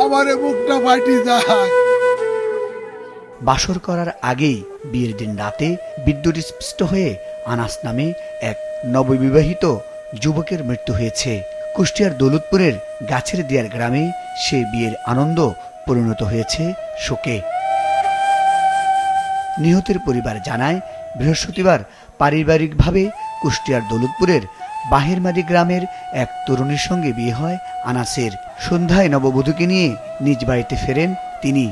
আমারে বুকটা ফাটি যায়। বাসর করার আগেই বিয়ের দিন রাতে বিদ্যুৎ স্পৃষ্ট হয়ে আনাস নামে এক নববিবাহিত যুবকের মৃত্যু হয়েছে। কুষ্টিয়ার দৌলতপুরের গাছের দিয়ার গ্রামে সে বিয়ের আনন্দ পরিণত হয়েছে শোকে। নিহতের পরিবার জানায়, বৃহস্পতিবার পারিবারিকভাবে কুষ্টিয়ার দৌলতপুরের বাহিরমারি গ্রামের এক তরুণীর সঙ্গে বিয়ে হয় আনাসের। সন্ধ্যায় নববধূকে নিয়ে নিজ বাড়িতে ফেরেন তিনি।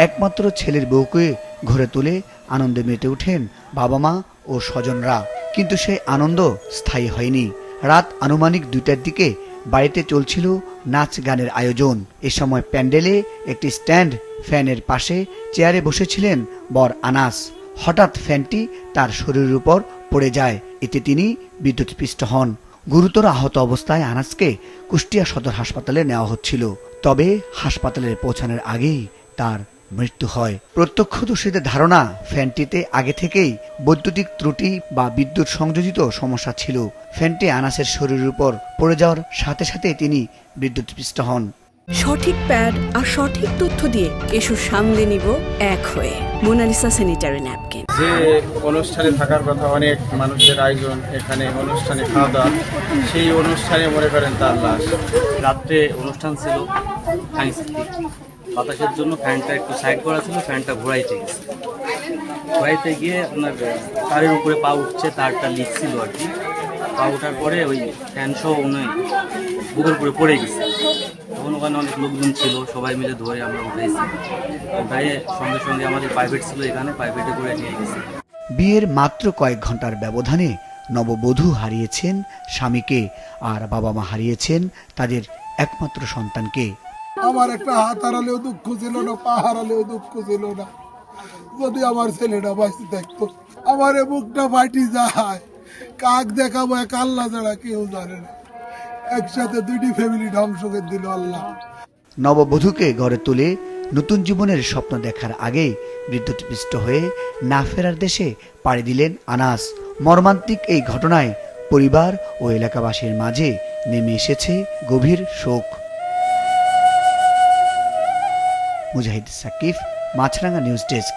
একমাত্র ছেলের বউকে ঘরে তুলে আনন্দে মেতে ওঠেন বাবা মা ও স্বজনরা। কিন্তু সেই আনন্দ স্থায়ী হয়নি। রাত আনুমানিক 2টার দিকে বাড়িতে চলছিল নাচ গানের আয়োজন। এ সময় প্যান্ডেলে একটি স্ট্যান্ড ফ্যানের পাশে চেয়ারে বসেছিলেন বর আনাস। হঠাৎ ফ্যানটি তার শরীরের উপর পড়ে যায়। এতে তিনি বিদ্যুৎস্পৃষ্ট হন। গুরুতর আহত অবস্থায় আনাসকে কুষ্টিয়া সদর হাসপাতালে নেওয়া হচ্ছিল। তবে হাসপাতালে পৌঁছানোর আগেই তার মৃত্যু হয়। প্রত্যক্ষদর্শীদের ধারণা, ফ্যানটিতে আগে থেকেই বৈদ্যুতিক ত্রুটি বা বিদ্যুৎ সংযোজিত সমস্যা ছিল। ফ্যানটি আনাসের শরীরের উপর পড়ে যাওয়ার সাথে সাথে তিনি বিদ্যুৎস্পৃষ্ট হন। সঠিক প্যাড আর সঠিক তথ্য দিয়ে এসব সামলে নিব এক হয়ে। Monalisa sanitary napkin. যে অনুষ্ঠানে থাকার কথা, অনেক মানুষের আয়োজন, এখানে অনুষ্ঠানে খাওয়া দাওয়া, সেই অনুষ্ঠানে মনে করেন তার লাশ। রাত্রে অনুষ্ঠান ছিল, সাংস্কৃতিক বাতাসের জন্য ফ্যানটা একটু সাইড করা ছিল, ফ্যানটা ঘোরাইতে গেছে। ঘোরাইতে গিয়ে আপনার তারের উপরে পা উঠছে, তারটা লিক ছিল আর কি। পা ওঠার পরে ওই ফ্যান সহ উনি বুকের উপরে পড়ে গেছে। তখন ওখানে অনেক লোকজন ছিল, সবাই মিলে ধরে আমরা উঠাইছি। উঠাইয়ে সঙ্গে সঙ্গে আমাদের প্রাইভেট ছিল, এখানে প্রাইভেটে করে নিয়ে গেছে। বিয়ের মাত্র কয়েক ঘন্টার ব্যবধানে নববধূ হারিয়েছেন স্বামীকে, আর বাবা মা হারিয়েছেন তাদের একমাত্র সন্তানকে। আমার একটা হাত হারালেও দুঃখ ছিল না, পা হারালেও দুঃখ ছিল না। যদি আমার ছেলেটা বাঁচতে থাকতো। আমারে বুকটা ফাটি যায়। কাক দেখাবো এক আল্লাহ ছাড়া কেউ জানে না। একসাথে 2টি ফ্যামিলি ধ্বংস করে দিল আল্লাহ। নববধূকে ঘরে তুলে নতুন জীবনের স্বপ্ন দেখার আগেই বিদ্যুৎস্পৃষ্ট হয়ে না ফেরার দেশে পাড়ি দিলেন আনাস। মর্মান্তিক এই ঘটনায় পরিবার ও এলাকাবাসীর মাঝে নেমে এসেছে গভীর শোক। মুজাহিদ সাকিব, মাছরাঙ্গা নিউজ ডেস্ক।